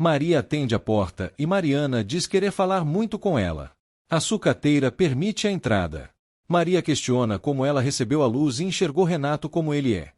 Maria atende a porta e Mariana diz querer falar muito com ela. A sucateira permite a entrada. Maria questiona como ela recebeu a luz e enxergou Renato como ele é.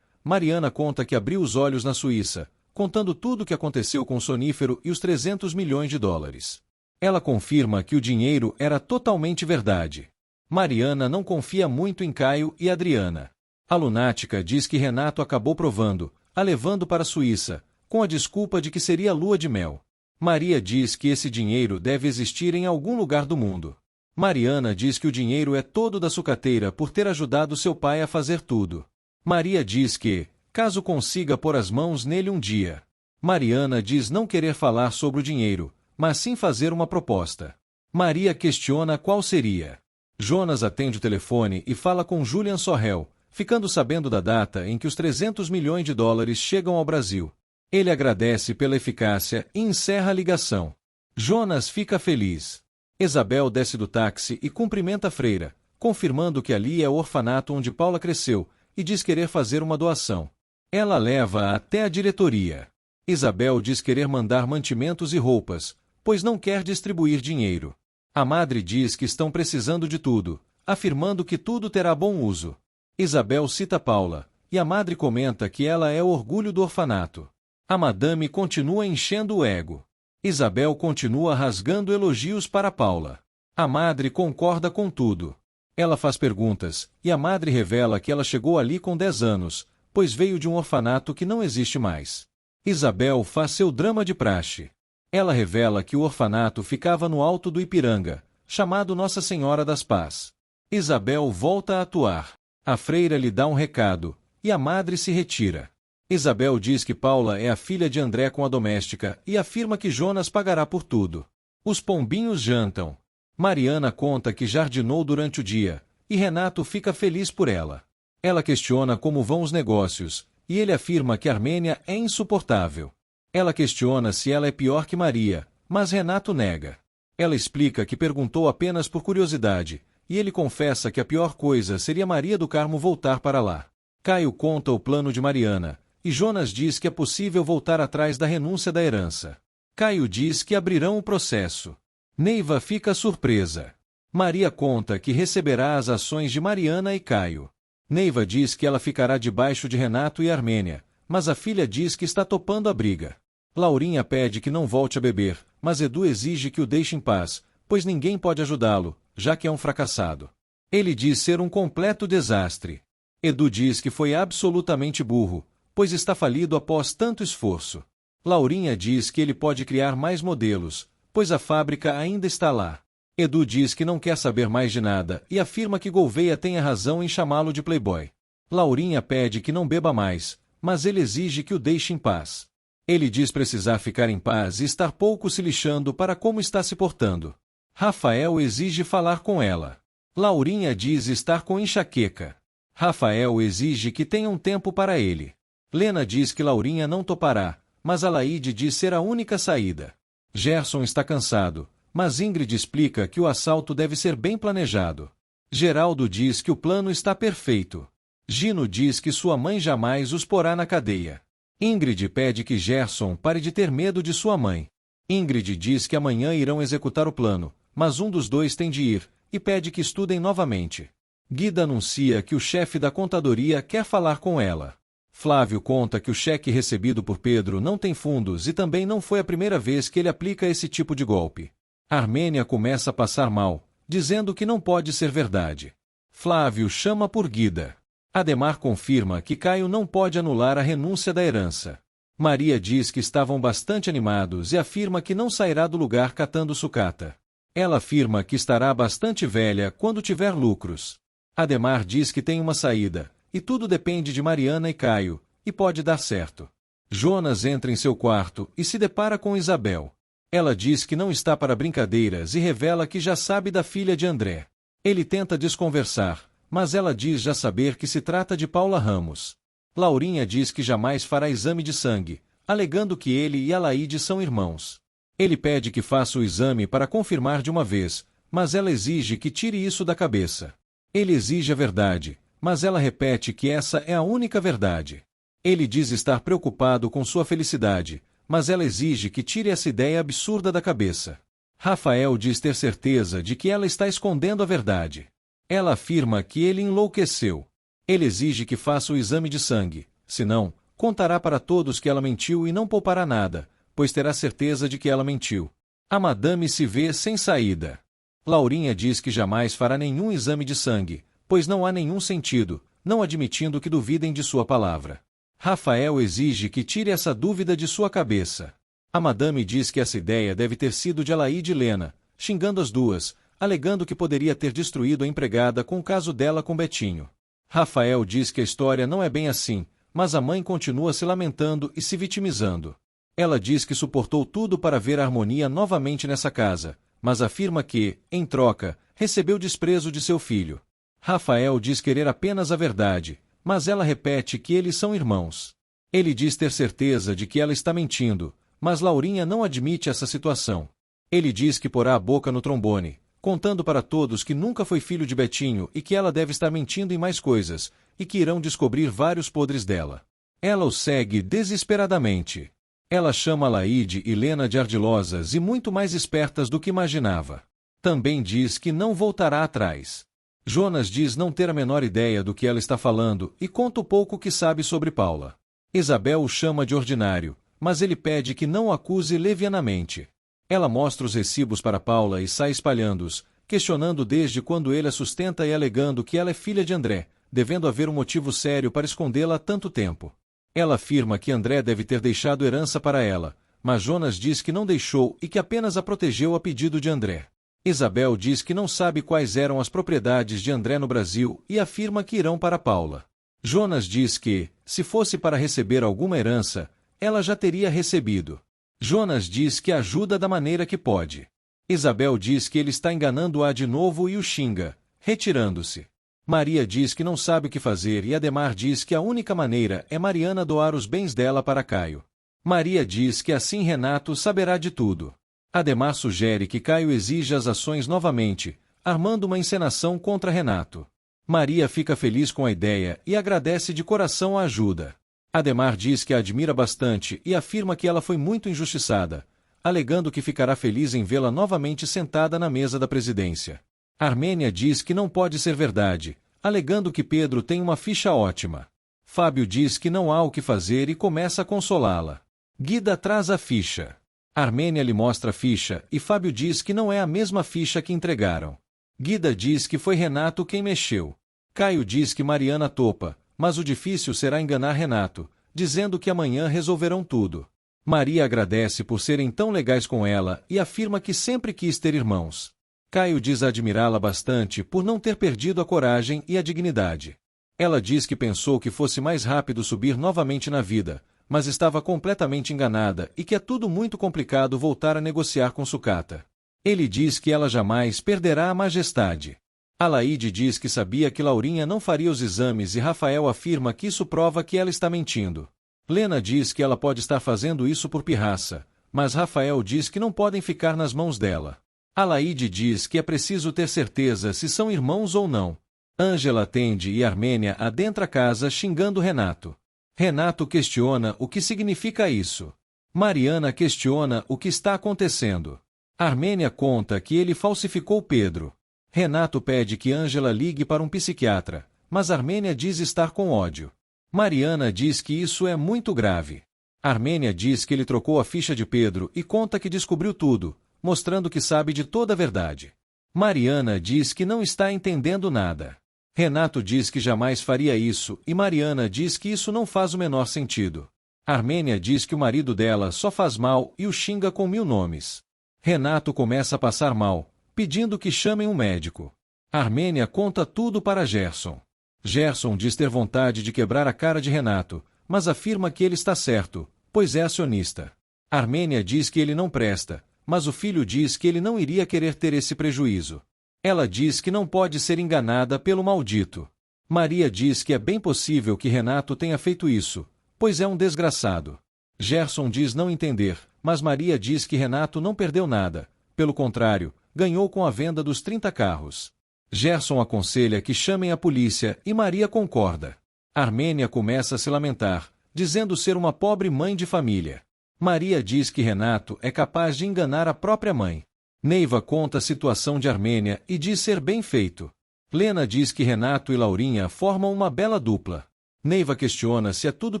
Mariana conta que abriu os olhos na Suíça, contando tudo o que aconteceu com o sonífero e os 300 milhões de dólares. Ela confirma que o dinheiro era totalmente verdade. Mariana não confia muito em Caio e Adriana. A lunática diz que Renato acabou provando, a levando para a Suíça, com a desculpa de que seria lua de mel. Maria diz que esse dinheiro deve existir em algum lugar do mundo. Mariana diz que o dinheiro é todo da sucateira por ter ajudado seu pai a fazer tudo. Maria diz que, caso consiga pôr as mãos nele um dia. Mariana diz não querer falar sobre o dinheiro, mas sim fazer uma proposta. Maria questiona qual seria. Jonas atende o telefone e fala com Julian Sorrell, ficando sabendo da data em que os 300 milhões de dólares chegam ao Brasil. Ele agradece pela eficácia e encerra a ligação. Jonas fica feliz. Isabel desce do táxi e cumprimenta a freira, confirmando que ali é o orfanato onde Paula cresceu, e diz querer fazer uma doação. Ela leva-a até a diretoria. Isabel diz querer mandar mantimentos e roupas, pois não quer distribuir dinheiro. A madre diz que estão precisando de tudo, afirmando que tudo terá bom uso. Isabel cita Paula, e a madre comenta que ela é o orgulho do orfanato. A madame continua enchendo o ego. Isabel continua rasgando elogios para Paula. A madre concorda com tudo. Ela faz perguntas, e a madre revela que ela chegou ali com 10 anos, pois veio de um orfanato que não existe mais. Isabel faz seu drama de praxe. Ela revela que o orfanato ficava no alto do Ipiranga, chamado Nossa Senhora das Paz. Isabel volta a atuar. A freira lhe dá um recado, e a madre se retira. Isabel diz que Paula é a filha de André com a doméstica e afirma que Jonas pagará por tudo. Os pombinhos jantam. Mariana conta que jardinou durante o dia, e Renato fica feliz por ela. Ela questiona como vão os negócios, e ele afirma que Armênia é insuportável. Ela questiona se ela é pior que Maria, mas Renato nega. Ela explica que perguntou apenas por curiosidade, e ele confessa que a pior coisa seria Maria do Carmo voltar para lá. Caio conta o plano de Mariana, e Jonas diz que é possível voltar atrás da renúncia da herança. Caio diz que abrirão o processo. Neiva fica surpresa. Maria conta que receberá as ações de Mariana e Caio. Neiva diz que ela ficará debaixo de Renato e Armênia, mas a filha diz que está topando a briga. Laurinha pede que não volte a beber, mas Edu exige que o deixe em paz, pois ninguém pode ajudá-lo, já que é um fracassado. Ele diz ser um completo desastre. Edu diz que foi absolutamente burro, pois está falido após tanto esforço. Laurinha diz que ele pode criar mais modelos, pois a fábrica ainda está lá. Edu diz que não quer saber mais de nada e afirma que Gouveia tenha razão em chamá-lo de playboy. Laurinha pede que não beba mais, mas ele exige que o deixe em paz. Ele diz precisar ficar em paz e estar pouco se lixando para como está se portando. Rafael exige falar com ela. Laurinha diz estar com enxaqueca. Rafael exige que tenha um tempo para ele. Lena diz que Laurinha não topará, mas Alaide diz ser a única saída. Gerson está cansado, mas Ingrid explica que o assalto deve ser bem planejado. Geraldo diz que o plano está perfeito. Gino diz que sua mãe jamais os porá na cadeia. Ingrid pede que Gerson pare de ter medo de sua mãe. Ingrid diz que amanhã irão executar o plano, mas um dos dois tem de ir, e pede que estudem novamente. Guida anuncia que o chefe da contadoria quer falar com ela. Flávio conta que o cheque recebido por Pedro não tem fundos e também não foi a primeira vez que ele aplica esse tipo de golpe. Armênia começa a passar mal, dizendo que não pode ser verdade. Flávio chama por Guida. Ademar confirma que Caio não pode anular a renúncia da herança. Maria diz que estavam bastante animados e afirma que não sairá do lugar catando sucata. Ela afirma que estará bastante velha quando tiver lucros. Ademar diz que tem uma saída, e tudo depende de Mariana e Caio, e pode dar certo. Jonas entra em seu quarto e se depara com Isabel. Ela diz que não está para brincadeiras e revela que já sabe da filha de André. Ele tenta desconversar, mas ela diz já saber que se trata de Paula Ramos. Laurinha diz que jamais fará exame de sangue, alegando que ele e Alaide são irmãos. Ele pede que faça o exame para confirmar de uma vez, mas ela exige que tire isso da cabeça. Ele exige a verdade, mas ela repete que essa é a única verdade. Ele diz estar preocupado com sua felicidade, mas ela exige que tire essa ideia absurda da cabeça. Rafael diz ter certeza de que ela está escondendo a verdade. Ela afirma que ele enlouqueceu. Ele exige que faça o exame de sangue, senão, contará para todos que ela mentiu e não poupará nada, pois terá certeza de que ela mentiu. A madame se vê sem saída. Laurinha diz que jamais fará nenhum exame de sangue, pois não há nenhum sentido, não admitindo que duvidem de sua palavra. Rafael exige que tire essa dúvida de sua cabeça. A madame diz que essa ideia deve ter sido de Alaide e Lena, xingando as duas, alegando que poderia ter destruído a empregada com o caso dela com Betinho. Rafael diz que a história não é bem assim, mas a mãe continua se lamentando e se vitimizando. Ela diz que suportou tudo para ver a harmonia novamente nessa casa, mas afirma que, em troca, recebeu desprezo de seu filho. Rafael diz querer apenas a verdade, mas ela repete que eles são irmãos. Ele diz ter certeza de que ela está mentindo, mas Laurinha não admite essa situação. Ele diz que porá a boca no trombone, contando para todos que nunca foi filho de Betinho e que ela deve estar mentindo em mais coisas, e que irão descobrir vários podres dela. Ela o segue desesperadamente. Ela chama Alaide e Lena de ardilosas e muito mais espertas do que imaginava. Também diz que não voltará atrás. Jonas diz não ter a menor ideia do que ela está falando e conta o pouco que sabe sobre Paula. Isabel o chama de ordinário, mas ele pede que não o acuse levianamente. Ela mostra os recibos para Paula e sai espalhando-os, questionando desde quando ele a sustenta e alegando que ela é filha de André, devendo haver um motivo sério para escondê-la há tanto tempo. Ela afirma que André deve ter deixado herança para ela, mas Jonas diz que não deixou e que apenas a protegeu a pedido de André. Isabel diz que não sabe quais eram as propriedades de André no Brasil e afirma que irão para Paula. Jonas diz que, se fosse para receber alguma herança, ela já teria recebido. Jonas diz que ajuda da maneira que pode. Isabel diz que ele está enganando-a de novo e o xinga, retirando-se. Maria diz que não sabe o que fazer e Ademar diz que a única maneira é Mariana doar os bens dela para Caio. Maria diz que assim Renato saberá de tudo. Ademar sugere que Caio exija as ações novamente, armando uma encenação contra Renato. Maria fica feliz com a ideia e agradece de coração a ajuda. Ademar diz que a admira bastante e afirma que ela foi muito injustiçada, alegando que ficará feliz em vê-la novamente sentada na mesa da presidência. Armênia diz que não pode ser verdade, alegando que Pedro tem uma ficha ótima. Fábio diz que não há o que fazer e começa a consolá-la. Guida traz a ficha. Armênia lhe mostra a ficha e Fábio diz que não é a mesma ficha que entregaram. Guida diz que foi Renato quem mexeu. Caio diz que Mariana topa, mas o difícil será enganar Renato, dizendo que amanhã resolverão tudo. Maria agradece por serem tão legais com ela e afirma que sempre quis ter irmãos. Caio diz admirá-la bastante por não ter perdido a coragem e a dignidade. Ela diz que pensou que fosse mais rápido subir novamente na vida, mas estava completamente enganada e que é tudo muito complicado voltar a negociar com sucata. Ele diz que ela jamais perderá a majestade. Alaide diz que sabia que Laurinha não faria os exames e Rafael afirma que isso prova que ela está mentindo. Lena diz que ela pode estar fazendo isso por pirraça, mas Rafael diz que não podem ficar nas mãos dela. Alaide diz que é preciso ter certeza se são irmãos ou não. Ângela atende e Armênia adentra a casa xingando Renato. Renato questiona o que significa isso. Mariana questiona o que está acontecendo. Armênia conta que ele falsificou Pedro. Renato pede que Ângela ligue para um psiquiatra, mas Armênia diz estar com ódio. Mariana diz que isso é muito grave. Armênia diz que ele trocou a ficha de Pedro e conta que descobriu tudo, mostrando que sabe de toda a verdade. Mariana diz que não está entendendo nada. Renato diz que jamais faria isso e Mariana diz que isso não faz o menor sentido. Armênia diz que o marido dela só faz mal e o xinga com 1000 nomes. Renato começa a passar mal, pedindo que chamem um médico. Armênia conta tudo para Gerson. Gerson diz ter vontade de quebrar a cara de Renato, mas afirma que ele está certo, pois é acionista. Armênia diz que ele não presta, mas o filho diz que ele não iria querer ter esse prejuízo. Ela diz que não pode ser enganada pelo maldito. Maria diz que é bem possível que Renato tenha feito isso, pois é um desgraçado. Gerson diz não entender, mas Maria diz que Renato não perdeu nada, pelo contrário, ganhou com a venda dos 30 carros. Gerson aconselha que chamem a polícia e Maria concorda. Armênia começa a se lamentar, dizendo ser uma pobre mãe de família. Maria diz que Renato é capaz de enganar a própria mãe. Neiva conta a situação de Armênia e diz ser bem feito. Lena diz que Renato e Laurinha formam uma bela dupla. Neiva questiona se é tudo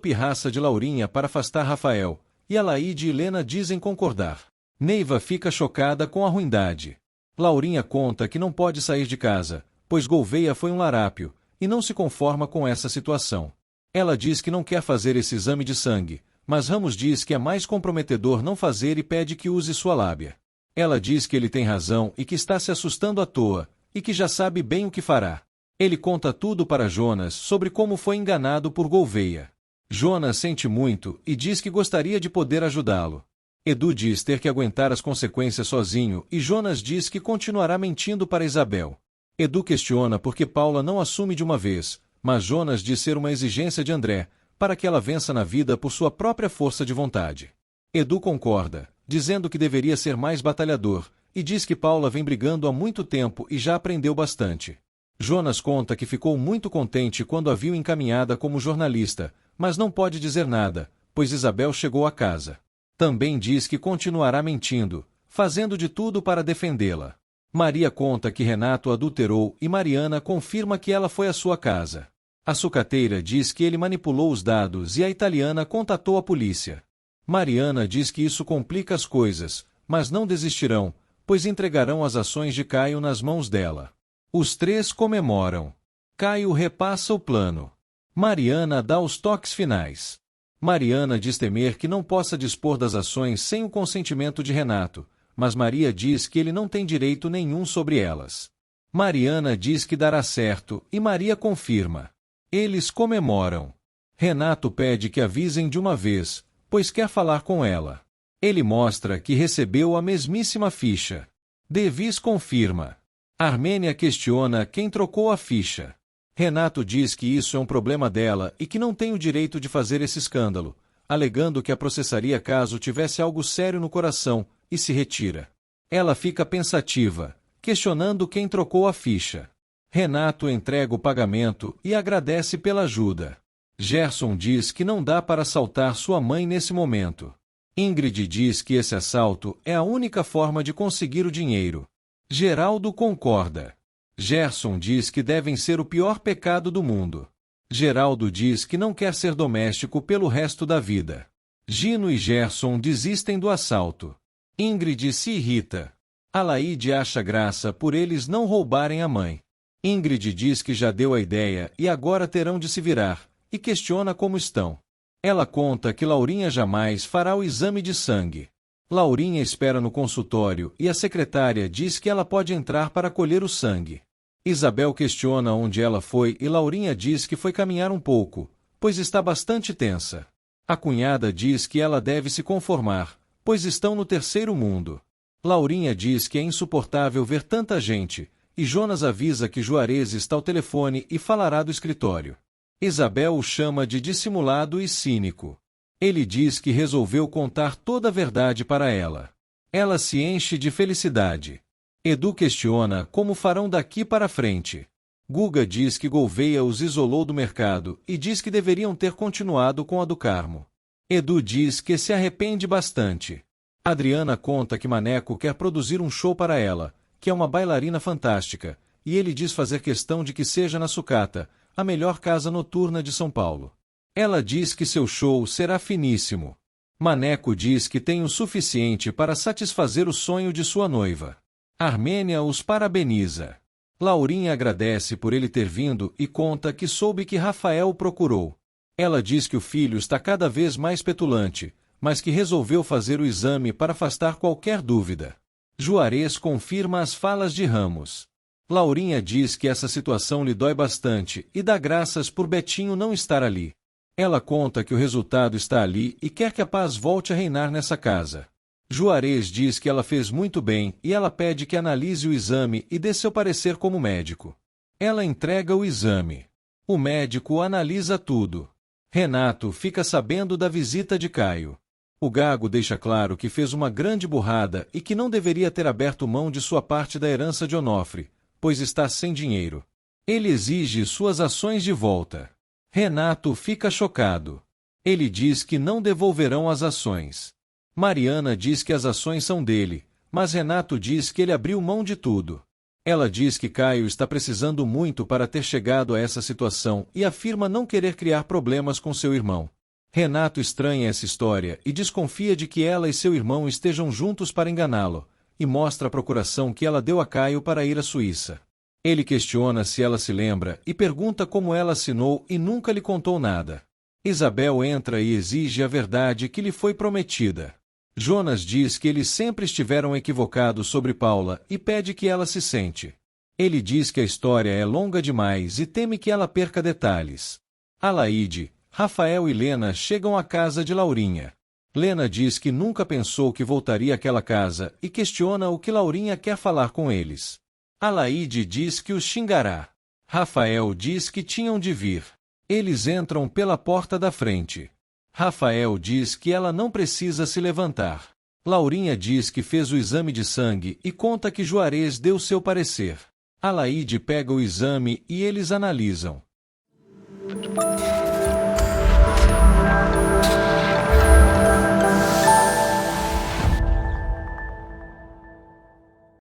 pirraça de Laurinha para afastar Rafael, e Alaide e Lena dizem concordar. Neiva fica chocada com a ruindade. Laurinha conta que não pode sair de casa, pois Gouveia foi um larápio, e não se conforma com essa situação. Ela diz que não quer fazer esse exame de sangue, mas Ramos diz que é mais comprometedor não fazer e pede que use sua lábia. Ela diz que ele tem razão e que está se assustando à toa, e que já sabe bem o que fará. Ele conta tudo para Jonas sobre como foi enganado por Gouveia. Jonas sente muito e diz que gostaria de poder ajudá-lo. Edu diz ter que aguentar as consequências sozinho e Jonas diz que continuará mentindo para Isabel. Edu questiona por que Paula não assume de uma vez, mas Jonas diz ser uma exigência de André, para que ela vença na vida por sua própria força de vontade. Edu concorda, dizendo que deveria ser mais batalhador, e diz que Paula vem brigando há muito tempo e já aprendeu bastante. Jonas conta que ficou muito contente quando a viu encaminhada como jornalista, mas não pode dizer nada, pois Isabel chegou a casa. Também diz que continuará mentindo, fazendo de tudo para defendê-la. Maria conta que Renato adulterou e Mariana confirma que ela foi à sua casa. A sucateira diz que ele manipulou os dados e a italiana contatou a polícia. Mariana diz que isso complica as coisas, mas não desistirão, pois entregarão as ações de Caio nas mãos dela. Os três comemoram. Caio repassa o plano. Mariana dá os toques finais. Mariana diz temer que não possa dispor das ações sem o consentimento de Renato, mas Maria diz que ele não tem direito nenhum sobre elas. Mariana diz que dará certo e Maria confirma. Eles comemoram. Renato pede que avisem de uma vez, pois quer falar com ela. Ele mostra que recebeu a mesmíssima ficha. Devis confirma. Armênia questiona quem trocou a ficha. Renato diz que isso é um problema dela e que não tem o direito de fazer esse escândalo, alegando que a processaria caso tivesse algo sério no coração, e se retira. Ela fica pensativa, questionando quem trocou a ficha. Renato entrega o pagamento e agradece pela ajuda. Gerson diz que não dá para assaltar sua mãe nesse momento. Ingrid diz que esse assalto é a única forma de conseguir o dinheiro. Geraldo concorda. Gerson diz que devem ser o pior pecado do mundo. Geraldo diz que não quer ser doméstico pelo resto da vida. Gino e Gerson desistem do assalto. Ingrid se irrita. Alaide acha graça por eles não roubarem a mãe. Ingrid diz que já deu a ideia e agora terão de se virar, e questiona como estão. Ela conta que Laurinha jamais fará o exame de sangue. Laurinha espera no consultório e a secretária diz que ela pode entrar para colher o sangue. Isabel questiona onde ela foi e Laurinha diz que foi caminhar um pouco, pois está bastante tensa. A cunhada diz que ela deve se conformar, pois estão no terceiro mundo. Laurinha diz que é insuportável ver tanta gente, e Jonas avisa que Juarez está ao telefone e falará do escritório. Isabel o chama de dissimulado e cínico. Ele diz que resolveu contar toda a verdade para ela. Ela se enche de felicidade. Edu questiona como farão daqui para frente. Guga diz que Gouveia os isolou do mercado e diz que deveriam ter continuado com a do Carmo. Edu diz que se arrepende bastante. Adriana conta que Maneco quer produzir um show para ela, que é uma bailarina fantástica, e ele diz fazer questão de que seja na Sucata, a melhor casa noturna de São Paulo. Ela diz que seu show será finíssimo. Maneco diz que tem o suficiente para satisfazer o sonho de sua noiva. Armênia os parabeniza. Laurinha agradece por ele ter vindo e conta que soube que Rafael o procurou. Ela diz que o filho está cada vez mais petulante, mas que resolveu fazer o exame para afastar qualquer dúvida. Juarez confirma as falas de Ramos. Laurinha diz que essa situação lhe dói bastante e dá graças por Betinho não estar ali. Ela conta que o resultado está ali e quer que a paz volte a reinar nessa casa. Juarez diz que ela fez muito bem e ela pede que analise o exame e dê seu parecer como médico. Ela entrega o exame. O médico analisa tudo. Renato fica sabendo da visita de Caio. O Gago deixa claro que fez uma grande burrada e que não deveria ter aberto mão de sua parte da herança de Onofre, pois está sem dinheiro. Ele exige suas ações de volta. Renato fica chocado. Ele diz que não devolverão as ações. Mariana diz que as ações são dele, mas Renato diz que ele abriu mão de tudo. Ela diz que Caio está precisando muito para ter chegado a essa situação e afirma não querer criar problemas com seu irmão. Renato estranha essa história e desconfia de que ela e seu irmão estejam juntos para enganá-lo, e mostra a procuração que ela deu a Caio para ir à Suíça. Ele questiona se ela se lembra e pergunta como ela assinou e nunca lhe contou nada. Isabel entra e exige a verdade que lhe foi prometida. Jonas diz que eles sempre estiveram equivocados sobre Paula e pede que ela se sente. Ele diz que a história é longa demais e teme que ela perca detalhes. Alaide, Rafael e Lena chegam à casa de Laurinha. Lena diz que nunca pensou que voltaria àquela casa e questiona o que Laurinha quer falar com eles. Alaide diz que os xingará. Rafael diz que tinham de vir. Eles entram pela porta da frente. Rafael diz que ela não precisa se levantar. Laurinha diz que fez o exame de sangue e conta que Juarez deu seu parecer. Alaide pega o exame e eles analisam.